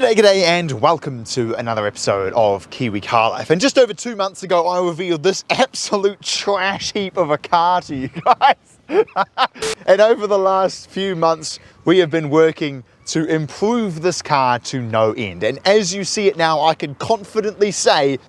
G'day and welcome to another episode of Kiwi Car Life. And just over 2 months ago I revealed this absolute trash heap of a car to you guys. And over the last few months we have been working to improve this car to no end. And as you see it now, I can confidently say,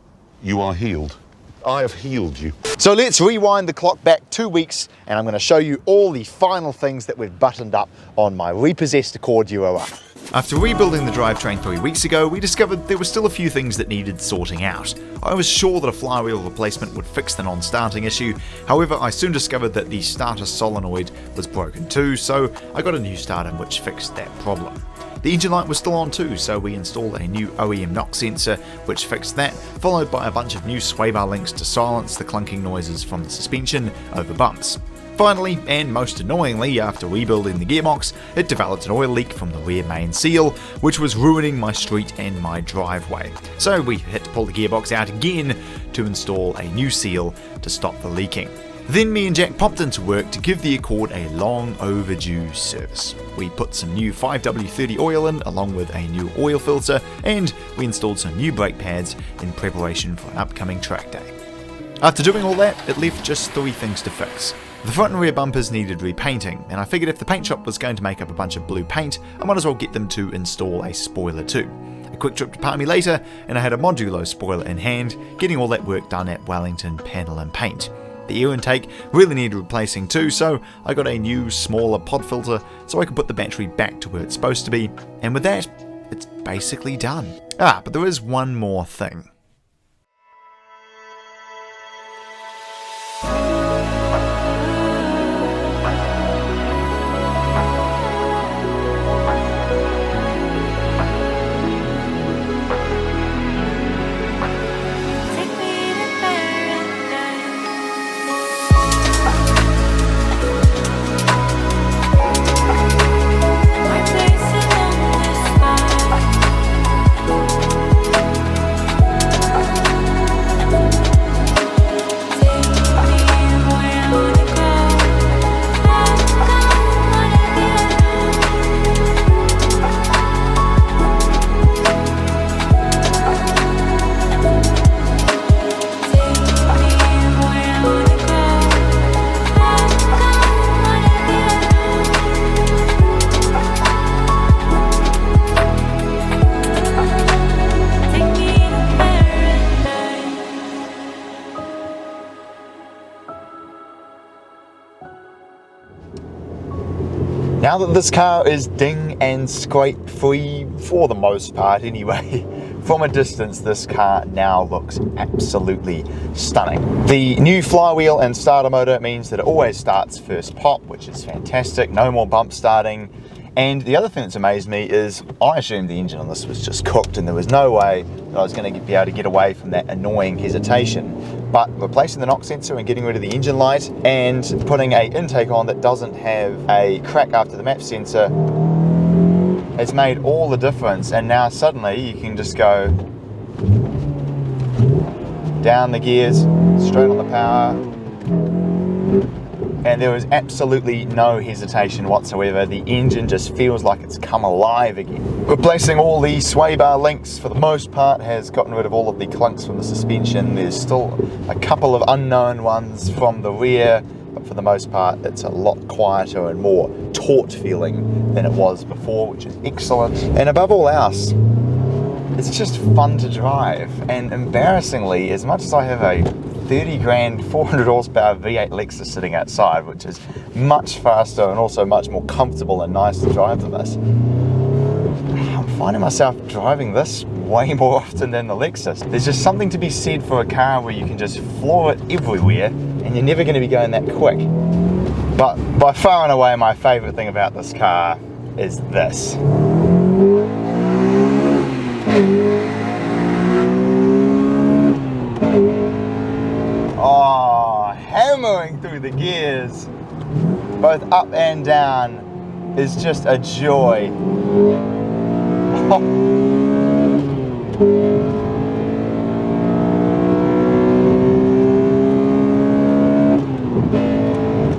you are healed. I have healed you. So let's rewind the clock back 2 weeks and I'm going to show you all the final things that we've buttoned up on my repossessed Accord Euro R. After rebuilding the drivetrain 3 weeks ago, we discovered there were still a few things that needed sorting out. I was sure that a flywheel replacement would fix the non-starting issue, however I soon discovered that the starter solenoid was broken too, so I got a new starter which fixed that problem. The engine light was still on too, so we installed a new OEM knock sensor which fixed that, followed by a bunch of new sway bar links to silence the clunking noises from the suspension over bumps. Finally, and most annoyingly, after rebuilding the gearbox, it developed an oil leak from the rear main seal, which was ruining my street and my driveway. So we had to pull the gearbox out again to install a new seal to stop the leaking. Then me and Jack popped into work to give the Accord a long overdue service. We put some new 5W30 oil in along with a new oil filter, and we installed some new brake pads in preparation for an upcoming track day. After doing all that, it left just 3 things to fix. The front and rear bumpers needed repainting, and I figured if the paint shop was going to make up a bunch of blue paint, I might as well get them to install a spoiler too. A quick trip to Palmy later, and I had a modulo spoiler in hand, getting all that work done at Wellington Panel and Paint. The air intake really needed replacing too, so I got a new, smaller pod filter so I could put the battery back to where it's supposed to be, and with that, it's basically done. But there is one more thing. Now that this car is ding and scrape free, for the most part anyway, from a distance this car now looks absolutely stunning. The new flywheel and starter motor means that it always starts first pop, which is fantastic, no more bump starting. And the other thing that's amazed me is I assumed the engine on this was just cooked and there was no way that I was going to be able to get away from that annoying hesitation. But replacing the knock sensor and getting rid of the engine light and putting an intake on that doesn't have a crack after the map sensor, it's made all the difference. And now suddenly you can just go down the gears, straight on the power, and there is absolutely no hesitation whatsoever. The engine just feels like it's come alive again. Replacing all the sway bar links for the most part has gotten rid of all of the clunks from the suspension. There's still a couple of unknown ones from the rear, but for the most part it's a lot quieter and more taut feeling than it was before, which is excellent. And above all else, it's just fun to drive. And embarrassingly, as much as I have a 30 grand 400 horsepower V8 Lexus sitting outside, which is much faster and also much more comfortable and nice to drive than this, I'm finding myself driving this way more often than the Lexus. There's just something to be said for a car where you can just floor it everywhere and you're never going to be going that quick. But by far and away my favourite thing about this car is this. Oh, hammering through the gears, both up and down, is just a joy.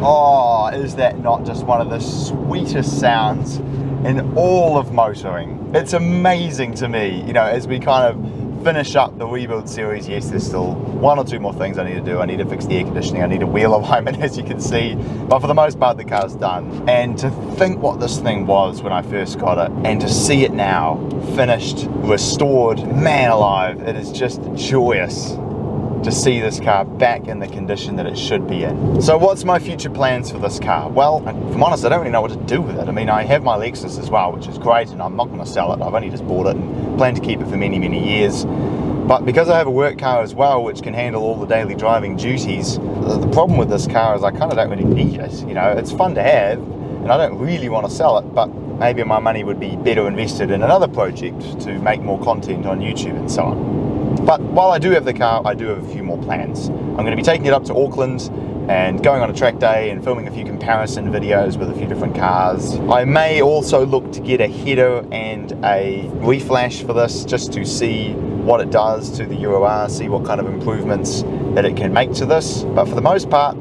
Oh, is that not just one of the sweetest sounds in all of motoring? It's amazing to me, you know, as we kind of finish up the rebuild series. Yes, there's still 1 or 2 more things I need to do. I need to fix the air conditioning, I need a wheel alignment, as you can see, but for the most part the car's done. And to think what this thing was when I first got it, and to see it now, finished, restored, man alive, it is just joyous to see this car back in the condition that it should be in. So what's my future plans for this car? Well, if I'm honest, I don't really know what to do with it. I mean, I have my Lexus as well, which is great, and I'm not going to sell it. I've only just bought it and plan to keep it for many, many years. But because I have a work car as well, which can handle all the daily driving duties, the problem with this car is I kind of don't really need it. You know, it's fun to have, and I don't really want to sell it, but maybe my money would be better invested in another project to make more content on YouTube and so on. But while I do have the car, I do have a few more plans. I'm going to be taking it up to Auckland and going on a track day and filming a few comparison videos with a few different cars. I may also look to get a header and a reflash for this, just to see what it does to the Euro R, see what kind of improvements that it can make to this. But for the most part,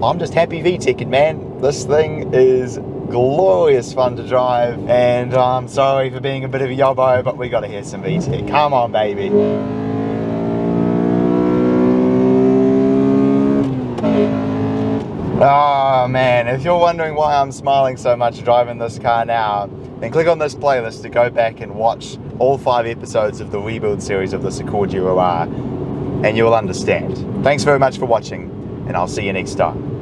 I'm just happy VTeching, man. This thing is glorious fun to drive, and I'm sorry for being a bit of a yobbo, but we gotta hear some VTech. Come on, baby. Oh man, if you're wondering why I'm smiling so much driving this car now, then click on this playlist to go back and watch all 5 episodes of the rebuild series of this Accord Euro R, and you'll understand. Thanks very much for watching, and I'll see you next time.